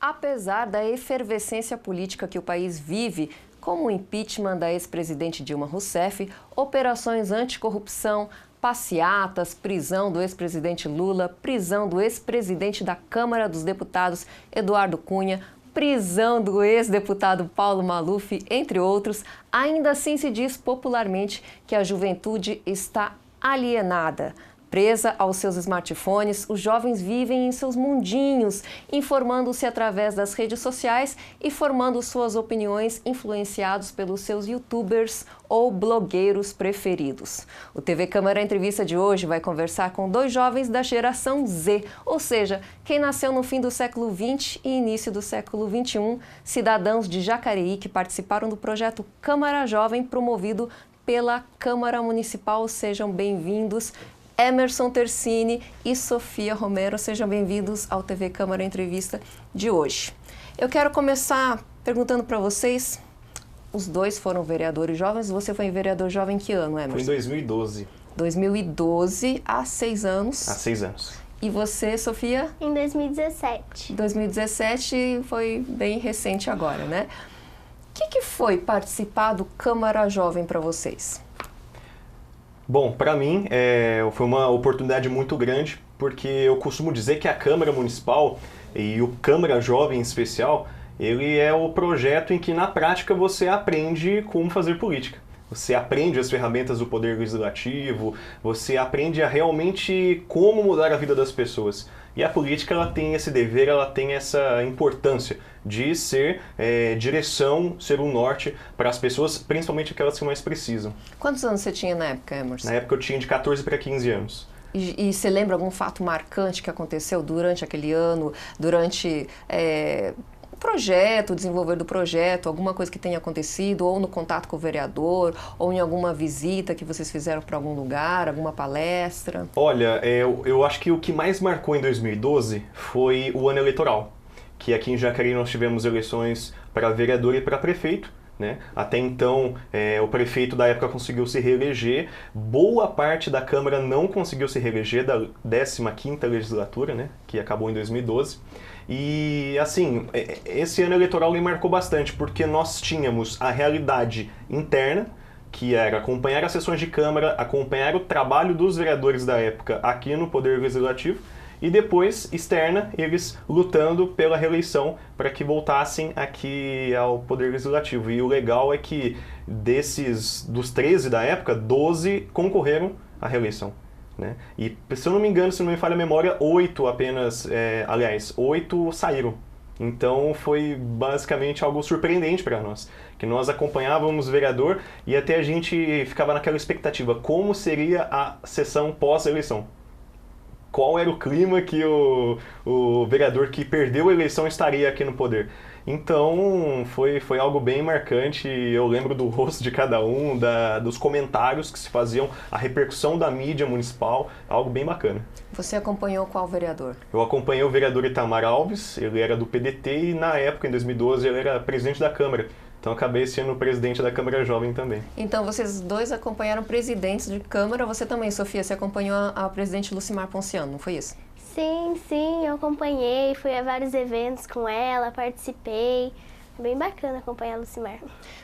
Apesar da efervescência política que o país vive, como o impeachment da ex-presidente Dilma Rousseff, operações anticorrupção, passeatas, prisão do ex-presidente Lula, prisão do ex-presidente da Câmara dos Deputados, Eduardo Cunha, prisão do ex-deputado Paulo Maluf, entre outros, ainda assim se diz popularmente que a juventude está alienada. Presa aos seus smartphones, os jovens vivem em seus mundinhos, informando-se através das redes sociais e formando suas opiniões influenciados pelos seus youtubers ou blogueiros preferidos. O TV Câmara Entrevista de hoje vai conversar com dois jovens da geração Z, ou seja, quem nasceu no fim do século XX e início do século XXI, cidadãos de Jacareí que participaram do projeto Câmara Jovem promovido pela Câmara Municipal. Sejam bem-vindos. Emerson Tercini e Sofia Romero, sejam bem-vindos ao TV Câmara Entrevista de hoje. Eu quero começar perguntando para vocês, os dois foram vereadores jovens, você foi vereador jovem em que ano, Emerson? Foi em 2012. 2012, há 6 anos. Há 6 anos. E você, Sofia? Em 2017. 2017 foi bem recente agora, né? O que foi participar do Câmara Jovem para vocês? Bom, para mim foi uma oportunidade muito grande, porque eu costumo dizer que a Câmara Municipal e o Câmara Jovem em especial, ele é o projeto em que na prática você aprende como fazer política. Você aprende as ferramentas do Poder Legislativo, você aprende a realmente como mudar a vida das pessoas. E a política ela tem esse dever, ela tem essa importância de ser direção, ser um norte para as pessoas, principalmente aquelas que mais precisam. Quantos anos você tinha na época, Emerson? Na época eu tinha de 14 para 15 anos. E você lembra algum fato marcante que aconteceu durante aquele ano, durante o projeto, o desenvolver do projeto, alguma coisa que tenha acontecido, ou no contato com o vereador, ou em alguma visita que vocês fizeram para algum lugar, alguma palestra? Olha, eu acho que o que mais marcou em 2012 foi o ano eleitoral, que aqui em Jacareí nós tivemos eleições para vereador e para prefeito. Né? Até então, o prefeito da época conseguiu se reeleger, boa parte da Câmara não conseguiu se reeleger, da 15ª legislatura, né? Que acabou em 2012. E, assim, esse ano eleitoral me marcou bastante, porque nós tínhamos a realidade interna, que era acompanhar as sessões de Câmara, acompanhar o trabalho dos vereadores da época aqui no Poder Legislativo, e depois, externa, eles lutando pela reeleição para que voltassem aqui ao Poder Legislativo. E o legal é que dos 13 da época, 12 concorreram à reeleição. Né? E, se eu não me engano, se não me falha a memória, 8 apenas, 8 saíram. Então foi basicamente algo surpreendente para nós, que nós acompanhávamos o vereador e até a gente ficava naquela expectativa, como seria a sessão pós-eleição. Qual era o clima que o vereador que perdeu a eleição estaria aqui no poder. Então, foi algo bem marcante. Eu lembro do rosto de cada um, dos comentários que se faziam, a repercussão da mídia municipal, algo bem bacana. Você acompanhou qual vereador? Eu acompanhei o vereador Itamar Alves, ele era do PDT e na época, em 2012, ele era presidente da Câmara. Então, acabei sendo presidente da Câmara Jovem também. Então, vocês dois acompanharam presidentes de Câmara. Você também, Sofia, você acompanhou a presidente Lucimar Ponciano, não foi isso? Sim, eu acompanhei, fui a vários eventos com ela, participei. Foi bem bacana acompanhar a Lucimar.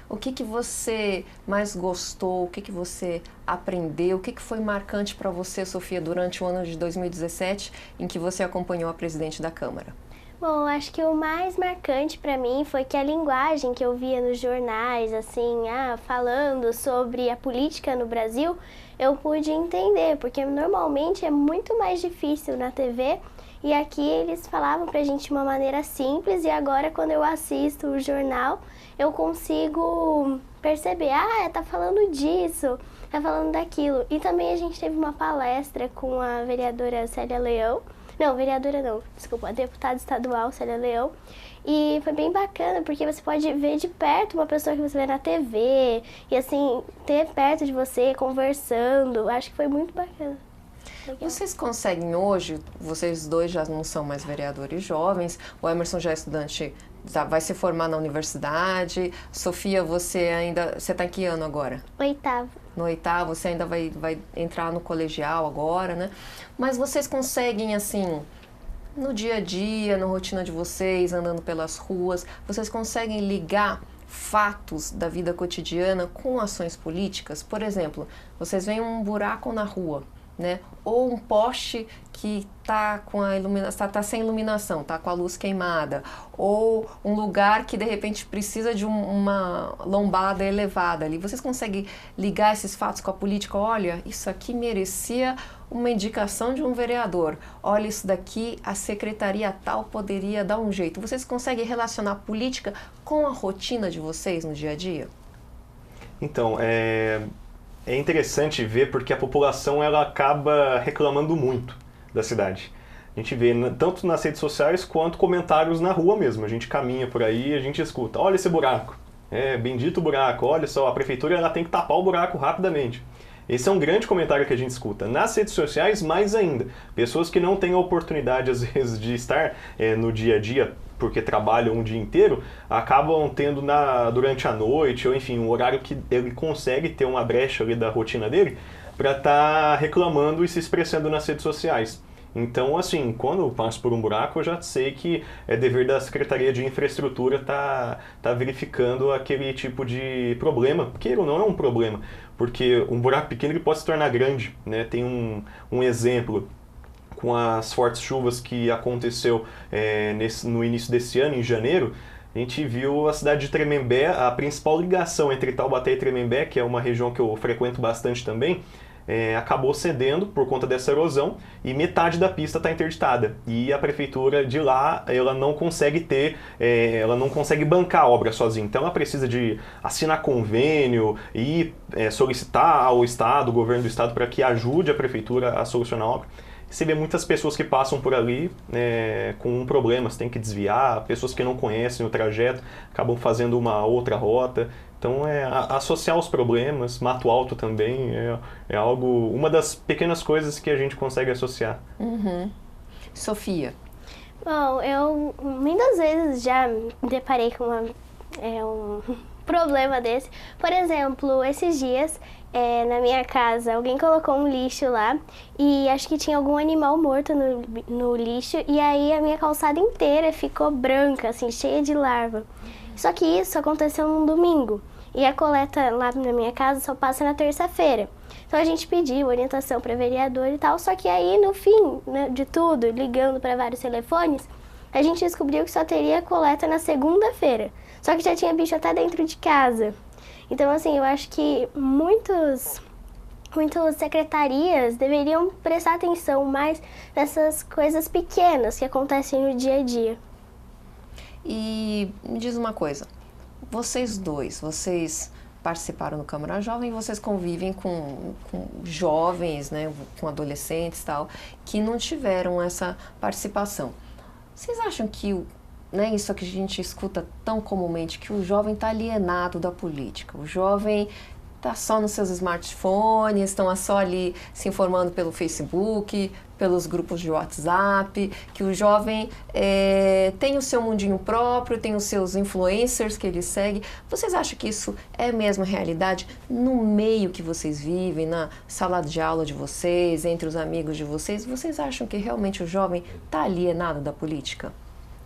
O que você mais gostou? O que você aprendeu? O que foi marcante para você, Sofia, durante o ano de 2017, em que você acompanhou a presidente da Câmara? Bom, acho que o mais marcante para mim foi que a linguagem que eu via nos jornais, assim, falando sobre a política no Brasil, eu pude entender, porque normalmente é muito mais difícil na TV e aqui eles falavam pra gente de uma maneira simples e agora quando eu assisto o jornal eu consigo perceber, tá falando disso, tá falando daquilo. E também a gente teve uma palestra com a vereadora Célia Leão, a deputada estadual Célia Leão. E foi bem bacana, porque você pode ver de perto uma pessoa que você vê na TV, e assim, ter perto de você, conversando, acho que foi muito bacana. Legal. Vocês conseguem hoje, vocês dois já não são mais vereadores jovens, o Emerson já é estudante, vai se formar na universidade, Sofia, você está em que ano agora? 8º. No 8º, você ainda vai entrar no colegial agora, né? Mas vocês conseguem, assim, No dia a dia, na rotina de vocês, andando pelas ruas, vocês conseguem ligar fatos da vida cotidiana com ações políticas? Por exemplo, vocês veem um buraco na rua, né? Ou um poste que está com a iluminação, tá sem iluminação, está com a luz queimada, ou um lugar que de repente precisa de uma lombada elevada ali. Vocês conseguem ligar esses fatos com a política? Olha, isso aqui merecia uma indicação de um vereador. Olha, isso daqui a secretaria tal poderia dar um jeito. Vocês conseguem relacionar a política com a rotina de vocês no dia a dia? Então, é interessante ver porque a população ela acaba reclamando muito da cidade. A gente vê tanto nas redes sociais quanto comentários na rua mesmo. A gente caminha por aí e a gente escuta, olha esse buraco, bendito buraco, olha só, a prefeitura ela tem que tapar o buraco rapidamente. Esse é um grande comentário que a gente escuta. Nas redes sociais, mais ainda. Pessoas que não têm a oportunidade, às vezes, de estar no dia a dia, porque trabalham um dia inteiro, acabam tendo durante a noite, ou enfim, um horário que ele consegue ter uma brecha ali da rotina dele, para estar reclamando e se expressando nas redes sociais. Então, assim, quando eu passo por um buraco, eu já sei que é dever da Secretaria de Infraestrutura tá verificando aquele tipo de problema, que ou não é um problema, porque um buraco pequeno ele pode se tornar grande, né? Tem um exemplo com as fortes chuvas que aconteceu no início desse ano, em janeiro. A gente viu a cidade de Tremembé, a principal ligação entre Taubaté e Tremembé, que é uma região que eu frequento bastante também, acabou cedendo por conta dessa erosão e metade da pista está interditada. E a prefeitura de lá, ela não consegue bancar a obra sozinha. Então ela precisa de assinar convênio e solicitar ao Estado, o governo do Estado, para que ajude a prefeitura a solucionar a obra. Você vê muitas pessoas que passam por ali com problemas, tem que desviar, pessoas que não conhecem o trajeto, acabam fazendo uma outra rota. Então, associar os problemas, Mato Alto também, uma das pequenas coisas que a gente consegue associar. Uhum. Sofia? Bom, eu muitas vezes já me deparei com um problema desse. Por exemplo, esses dias, na minha casa, alguém colocou um lixo lá e acho que tinha algum animal morto no lixo e aí a minha calçada inteira ficou branca, assim, cheia de larva. Só que isso aconteceu num domingo e a coleta lá na minha casa só passa na terça-feira. Então a gente pediu orientação para vereador e tal, só que aí no fim, né, de tudo, ligando para vários telefones, a gente descobriu que só teria coleta na segunda-feira. Só que já tinha bicho até dentro de casa. Então, assim, eu acho que muitas secretarias deveriam prestar atenção mais nessas coisas pequenas que acontecem no dia a dia. E me diz uma coisa, vocês participaram do Câmara Jovem, vocês convivem com jovens, né, com adolescentes e tal, que não tiveram essa participação. Vocês acham que isso que a gente escuta tão comumente, que o jovem está alienado da política, o jovem está só nos seus smartphones, estão só ali se informando pelo Facebook, pelos grupos de WhatsApp, que o jovem tem o seu mundinho próprio, tem os seus influencers que ele segue. Vocês acham que isso é mesmo realidade no meio que vocês vivem, na sala de aula de vocês, entre os amigos de vocês? Vocês acham que realmente o jovem está alienado da política?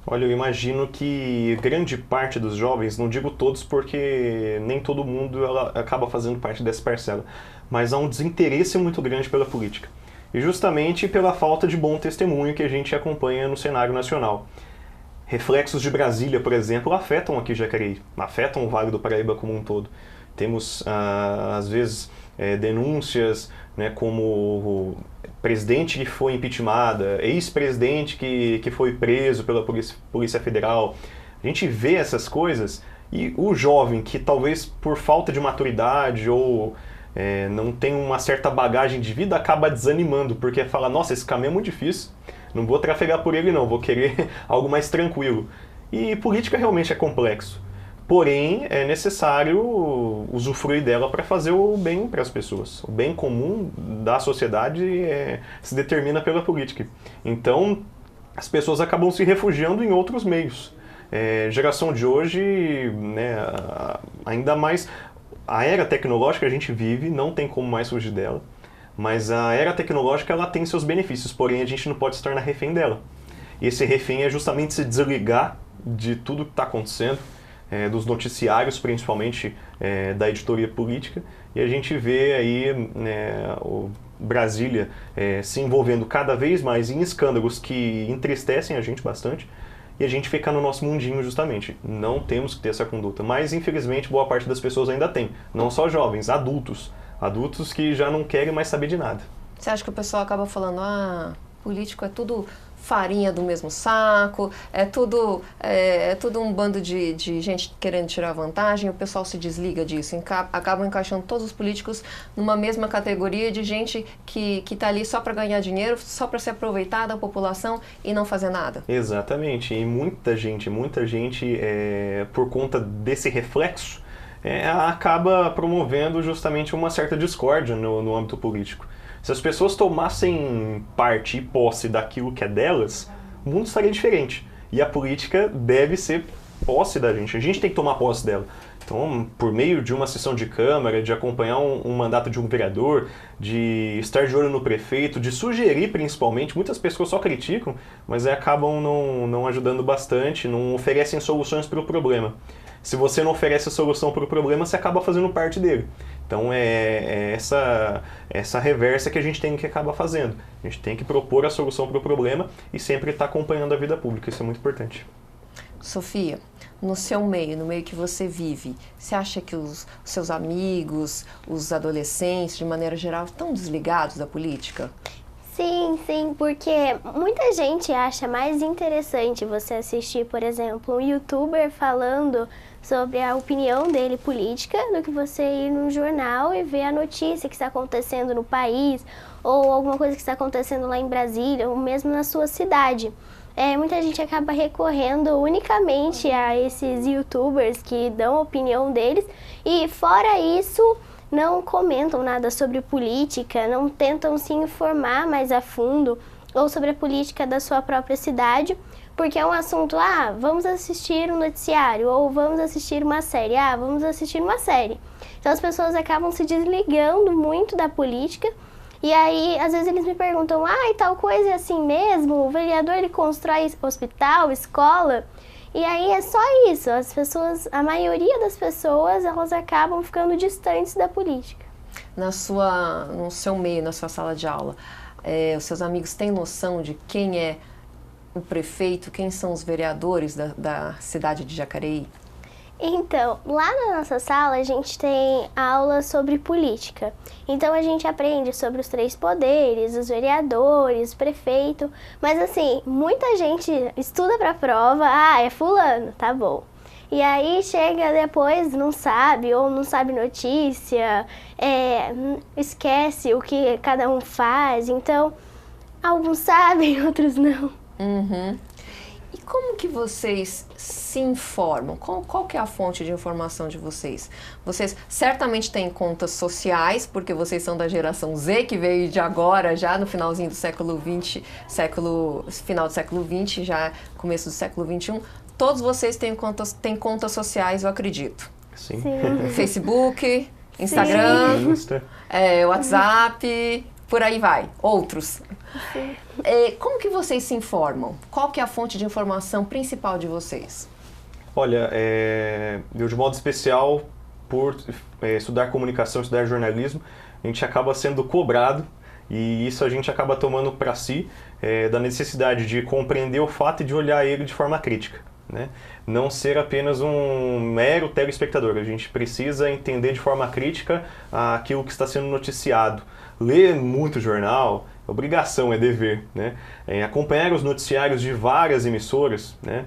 Olha, eu imagino que grande parte dos jovens, não digo todos porque nem todo mundo acaba fazendo parte dessa parcela, mas há um desinteresse muito grande pela política. E justamente pela falta de bom testemunho que a gente acompanha no cenário nacional. Reflexos de Brasília, por exemplo, afetam aqui Jacareí, afetam o Vale do Paraíba como um todo. Temos, às vezes, denúncias, né, como o presidente que foi impeachmentada, ex-presidente que foi preso pela Polícia Federal. A gente vê essas coisas e o jovem que talvez por falta de maturidade ou não tem uma certa bagagem de vida acaba desanimando, porque fala, nossa, esse caminho é muito difícil, não vou trafegar por ele não, vou querer algo mais tranquilo. E política realmente é complexo. Porém, é necessário usufruir dela para fazer o bem para as pessoas. O bem comum da sociedade se determina pela política. Então, as pessoas acabam se refugiando em outros meios. Geração de hoje, né, ainda mais, a era tecnológica a gente vive, não tem como mais fugir dela. Mas a era tecnológica ela tem seus benefícios, porém a gente não pode se tornar refém dela. E esse refém é justamente se desligar de tudo que está acontecendo, dos noticiários, principalmente da editoria política, e a gente vê aí o Brasília se envolvendo cada vez mais em escândalos que entristecem a gente bastante, e a gente fica no nosso mundinho justamente. Não temos que ter essa conduta, mas infelizmente boa parte das pessoas ainda tem, não só jovens, adultos que já não querem mais saber de nada. Você acha que o pessoal acaba falando, político é tudo farinha do mesmo saco, é tudo um bando de gente querendo tirar vantagem, o pessoal se desliga disso, acabam encaixando todos os políticos numa mesma categoria de gente que está ali só para ganhar dinheiro, só para se aproveitar da população e não fazer nada. Exatamente, e muita gente, por conta desse reflexo, acaba promovendo justamente uma certa discórdia no âmbito político. Se as pessoas tomassem parte e posse daquilo que é delas, o mundo estaria diferente. E a política deve ser posse da gente. A gente tem que tomar posse dela. Então, por meio de uma sessão de Câmara, de acompanhar um mandato de um vereador, de estar de olho no prefeito, de sugerir principalmente, muitas pessoas só criticam, mas acabam não ajudando bastante, não oferecem soluções para o problema. Se você não oferece a solução para o problema, você acaba fazendo parte dele. Então essa reversa que a gente tem que acabar fazendo. A gente tem que propor a solução para o problema e sempre estar acompanhando a vida pública, isso é muito importante. Sofia, no seu meio, no meio que você vive, você acha que os seus amigos, os adolescentes, de maneira geral, estão desligados da política? Sim, porque muita gente acha mais interessante você assistir, por exemplo, um youtuber falando sobre a opinião dele política do que você ir num jornal e ver a notícia que está acontecendo no país ou alguma coisa que está acontecendo lá em Brasília ou mesmo na sua cidade. Muita gente acaba recorrendo unicamente a esses youtubers que dão a opinião deles e, fora isso, não comentam nada sobre política, não tentam se informar mais a fundo ou sobre a política da sua própria cidade, porque é um assunto, vamos assistir um noticiário, ou vamos assistir uma série, vamos assistir uma série. Então as pessoas acabam se desligando muito da política, e aí às vezes eles me perguntam, e tal coisa é assim mesmo? O vereador ele constrói hospital, escola? E aí é só isso, a maioria das pessoas, elas acabam ficando distantes da política. No seu meio, na sua sala de aula, os seus amigos têm noção de quem é o prefeito, quem são os vereadores da cidade de Jacareí? Então, lá na nossa sala a gente tem aula sobre política. Então a gente aprende sobre os 3 poderes, os vereadores, o prefeito. Mas assim, muita gente estuda pra prova, é fulano, tá bom. E aí chega depois, não sabe, ou não sabe notícia, esquece o que cada um faz. Então, alguns sabem, outros não. Uhum. E como que vocês se informam? Qual que é a fonte de informação de vocês? Vocês certamente têm contas sociais, porque vocês são da geração Z, que veio de agora, já no finalzinho do século XX, final do século XX, já começo do século XXI. Todos vocês têm contas sociais, eu acredito. Sim. Facebook, Instagram, WhatsApp, por aí vai. Outros. Sim. Como que vocês se informam? Qual que é a fonte de informação principal de vocês? Olha, eu de modo especial, por estudar comunicação, estudar jornalismo, a gente acaba sendo cobrado e isso a gente acaba tomando para si da necessidade de compreender o fato e de olhar ele de forma crítica, né? Não ser apenas um mero telespectador, a gente precisa entender de forma crítica aquilo que está sendo noticiado. Ler muito jornal, obrigação, é dever, né? Acompanhar os noticiários de várias emissoras, né?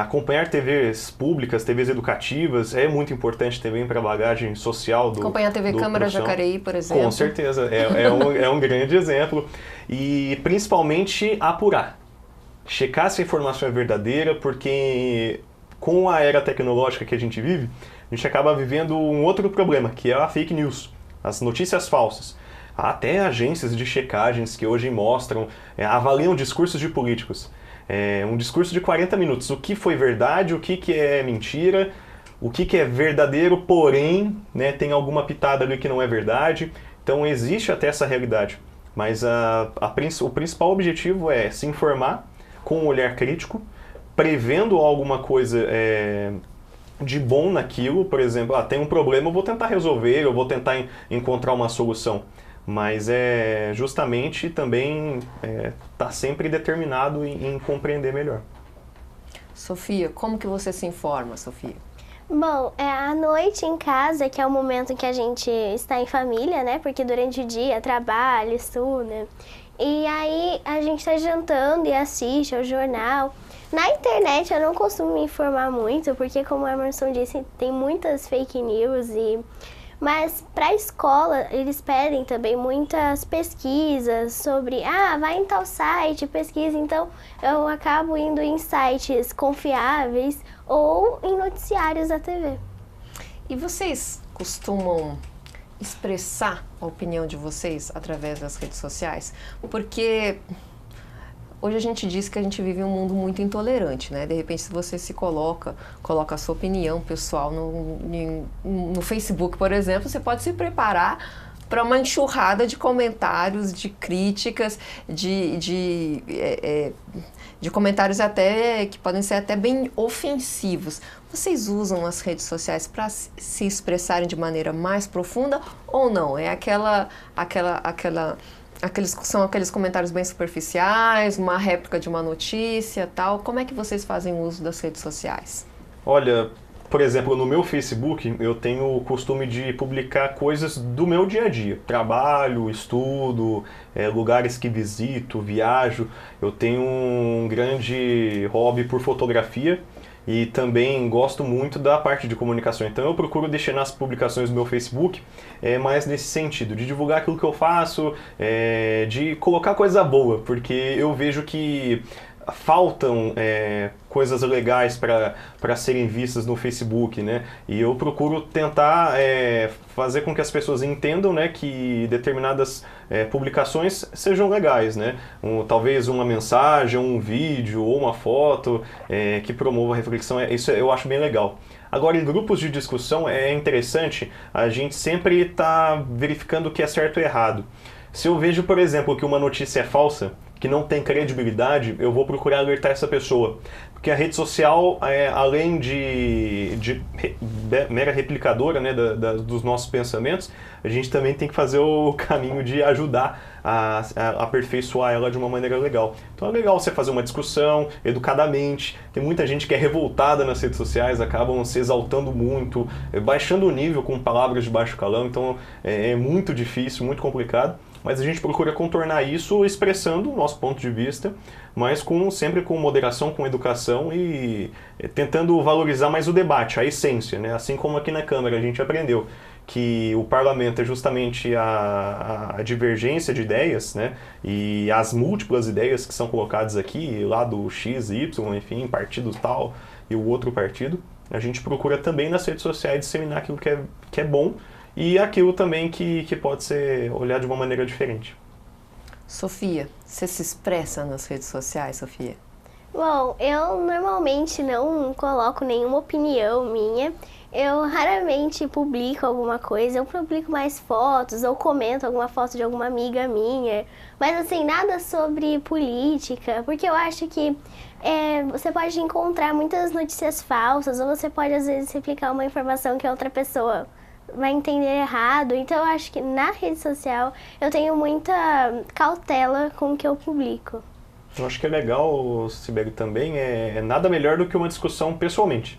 Acompanhar TVs públicas, TVs educativas, é muito importante também para a bagagem social do Acompanhar a TV Câmara Jacareí, por exemplo. Com certeza, é um grande exemplo. E principalmente apurar. Checar se a informação é verdadeira, porque com a era tecnológica que a gente vive, a gente acaba vivendo um outro problema, que é a fake news, as notícias falsas. Há até agências de checagens que hoje mostram, avaliam discursos de políticos. Um discurso de 40 minutos, o que foi verdade, o que é mentira, o que é verdadeiro, porém, né, tem alguma pitada ali que não é verdade. Então existe até essa realidade, mas o principal objetivo é se informar, com um olhar crítico, prevendo alguma coisa de bom naquilo. Por exemplo, tem um problema, eu vou tentar resolver, eu vou tentar encontrar uma solução. Mas justamente também tá sempre determinado em compreender melhor. Sofia, como que você se informa, Sofia? Bom, à noite em casa, que é o momento em que a gente está em família, né? Porque durante o dia trabalha, estuda. E aí a gente está jantando e assiste ao jornal. Na internet eu não costumo me informar muito, porque como a Emerson disse, tem muitas fake news Mas para a escola, eles pedem também muitas pesquisas sobre, vai em tal site, pesquisa. Então, eu acabo indo em sites confiáveis ou em noticiários da TV. E vocês costumam expressar a opinião de vocês através das redes sociais? Porque hoje a gente diz que a gente vive um mundo muito intolerante, né? De repente, se você se coloca a sua opinião pessoal no Facebook, por exemplo, você pode se preparar para uma enxurrada de comentários, de críticas, de comentários até que podem ser até bem ofensivos. Vocês usam as redes sociais para se expressarem de maneira mais profunda ou não? É são aqueles comentários bem superficiais, uma réplica de uma notícia, tal. Como é que vocês fazem uso das redes sociais? Olha, por exemplo, no meu Facebook eu tenho o costume de publicar coisas do meu dia a dia. Trabalho, estudo, lugares que visito, viajo. Eu tenho um grande hobby por fotografia e também gosto muito da parte de comunicação. Então eu procuro deixar nas publicações do meu Facebook mais nesse sentido, de divulgar aquilo que eu faço, de colocar coisa boa, porque eu vejo que faltam coisas legais para serem vistas no Facebook, né? E eu procuro tentar fazer com que as pessoas entendam, né, que determinadas publicações sejam legais, né? Talvez uma mensagem, um vídeo ou uma foto que promova a reflexão. Isso eu acho bem legal. Agora, em grupos de discussão é interessante a gente sempre estar verificando o que é certo e errado. Se eu vejo, por exemplo, que uma notícia é falsa, que não tem credibilidade, eu vou procurar alertar essa pessoa. Porque a rede social, além de mera replicadora, né, dos nossos pensamentos, a gente também tem que fazer o caminho de ajudar a aperfeiçoar ela de uma maneira legal. Então é legal você fazer uma discussão educadamente. Tem muita gente que é revoltada nas redes sociais, acabam se exaltando muito, baixando o nível com palavras de baixo calão, então é muito difícil, muito complicado. Mas a gente procura contornar isso expressando o nosso ponto de vista, mas sempre com moderação, com educação e tentando valorizar mais o debate, a essência, né? Assim como aqui na Câmara a gente aprendeu que o parlamento é justamente a divergência de ideias, né? E as múltiplas ideias que são colocadas aqui, lá do X, Y, enfim, partido tal e o outro partido, a gente procura também nas redes sociais disseminar aquilo que é bom, e aquilo também que pode ser olhado de uma maneira diferente. Sofia, você se expressa nas redes sociais, Sofia? Bom, eu normalmente não coloco nenhuma opinião minha. Eu raramente publico alguma coisa, eu publico mais fotos ou comento alguma foto de alguma amiga minha. Mas assim, nada sobre política, porque eu acho que você pode encontrar muitas notícias falsas ou você pode às vezes replicar uma informação que a outra pessoa vai entender errado. Então eu acho que na rede social eu tenho muita cautela com o que eu publico. Eu acho que é legal, Sibeli, também, nada melhor do que uma discussão pessoalmente.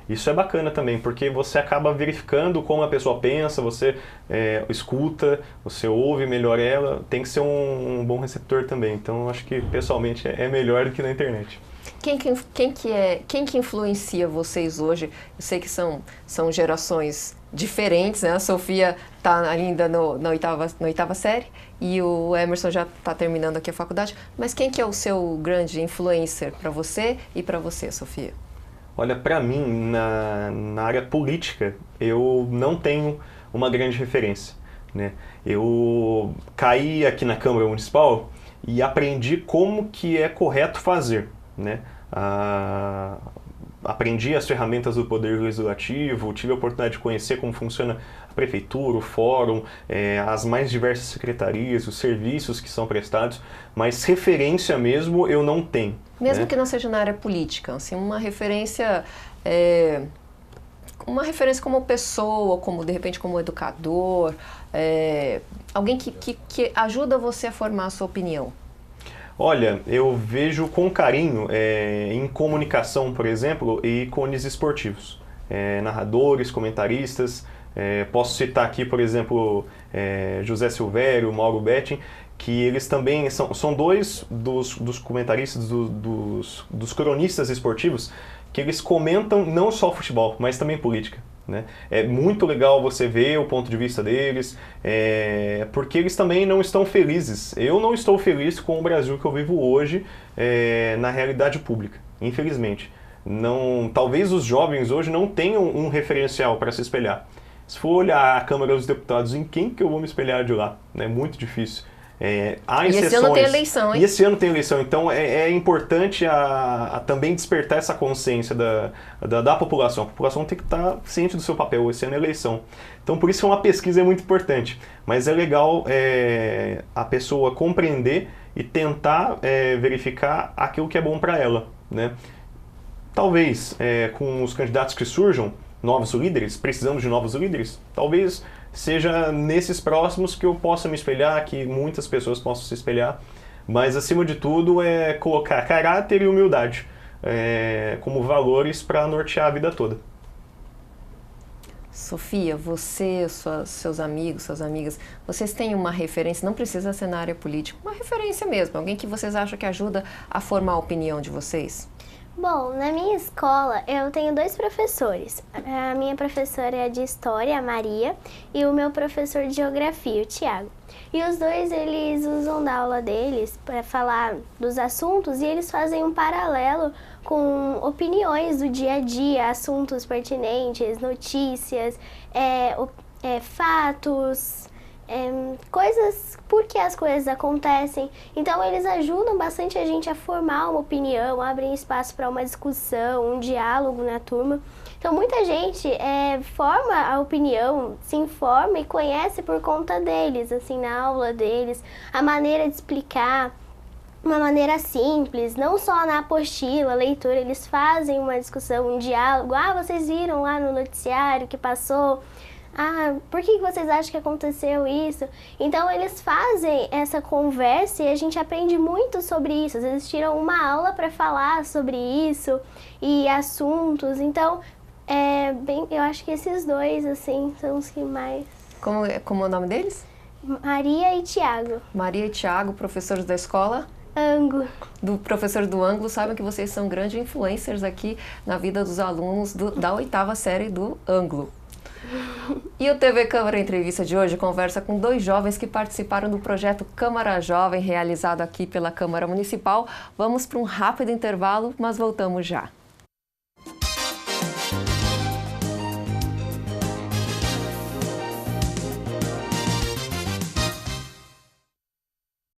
Isso é bacana também, porque você acaba verificando como a pessoa pensa, você escuta, você ouve melhor ela, tem que ser um bom receptor também. Então eu acho que pessoalmente é melhor do que na internet. Quem que influencia vocês hoje? Eu sei que são gerações diferentes, né? A Sofia está ainda na oitava série e o Emerson já está terminando aqui a faculdade. Mas quem que é o seu grande influencer para você e para você, Sofia? Olha, para mim, na área política, eu não tenho uma grande referência, né? Eu caí aqui na Câmara Municipal e aprendi como que é correto fazer, né? aprendi as ferramentas do Poder Legislativo, tive a oportunidade de conhecer como funciona a prefeitura, o fórum, as mais diversas secretarias, os serviços que são prestados, mas referência mesmo eu não tenho. Mesmo né? que não seja na área política, assim, uma referência como pessoa, como de repente como educador, alguém que ajuda você a formar a sua opinião. Olha, eu vejo com carinho em comunicação, por exemplo, ícones esportivos. Narradores, comentaristas. Posso citar aqui, por exemplo, José Silvério, Mauro Betting, que eles também são dois dos comentaristas, dos cronistas esportivos, que eles comentam não só futebol, mas também política. Né? É muito legal você ver o ponto de vista deles, porque eles também não estão felizes. Eu não estou feliz com o Brasil que eu vivo hoje na realidade pública, infelizmente. Talvez os jovens hoje não tenham um referencial para se espelhar. Se for olhar a Câmara dos Deputados, em quem que eu vou me espelhar de lá? É muito difícil. Há exceções. E esse ano tem eleição, hein? E esse ano tem eleição, então é importante a também despertar essa consciência da população. A população tem que estar ciente do seu papel, esse ano é eleição. Então por isso uma pesquisa é muito importante, mas é legal a pessoa compreender e tentar verificar aquilo que é bom para ela. Né? Talvez com os candidatos que surjam, novos líderes, precisamos de novos líderes, talvez seja nesses próximos que eu possa me espelhar, que muitas pessoas possam se espelhar, mas acima de tudo é colocar caráter e humildade como valores para nortear a vida toda. Sofia, você, seus amigos, suas amigas, vocês têm uma referência, não precisa ser na área política, uma referência mesmo, alguém que vocês acham que ajuda a formar a opinião de vocês? Bom, na minha escola eu tenho 2 professores. A minha professora é de História, a Maria, e o meu professor de Geografia, o Tiago. E os dois, eles usam da aula deles para falar dos assuntos e eles fazem um paralelo com opiniões do dia a dia, assuntos pertinentes, notícias, fatos, coisas, por que as coisas acontecem. Então eles ajudam bastante a gente a formar uma opinião, abrem espaço para uma discussão, um diálogo na turma. Então muita gente forma a opinião, se informa e conhece por conta deles, assim, na aula deles, a maneira de explicar, uma maneira simples, não só na apostila, leitura, eles fazem uma discussão, um diálogo. Vocês viram lá no noticiário que passou? Por que vocês acham que aconteceu isso? Então eles fazem essa conversa e a gente aprende muito sobre isso. Às vezes tiram uma aula para falar sobre isso e assuntos. Então, eu acho que esses dois, assim, são os que mais... Como é o nome deles? Maria e Tiago. Maria e Tiago, professores da escola? Ângulo. Do professor do Ângulo, sabem que vocês são grandes influencers aqui na vida dos alunos da 8ª série do Ângulo. E o TV Câmara Entrevista de hoje conversa com 2 jovens que participaram do projeto Câmara Jovem, realizado aqui pela Câmara Municipal. Vamos para um rápido intervalo, mas voltamos já.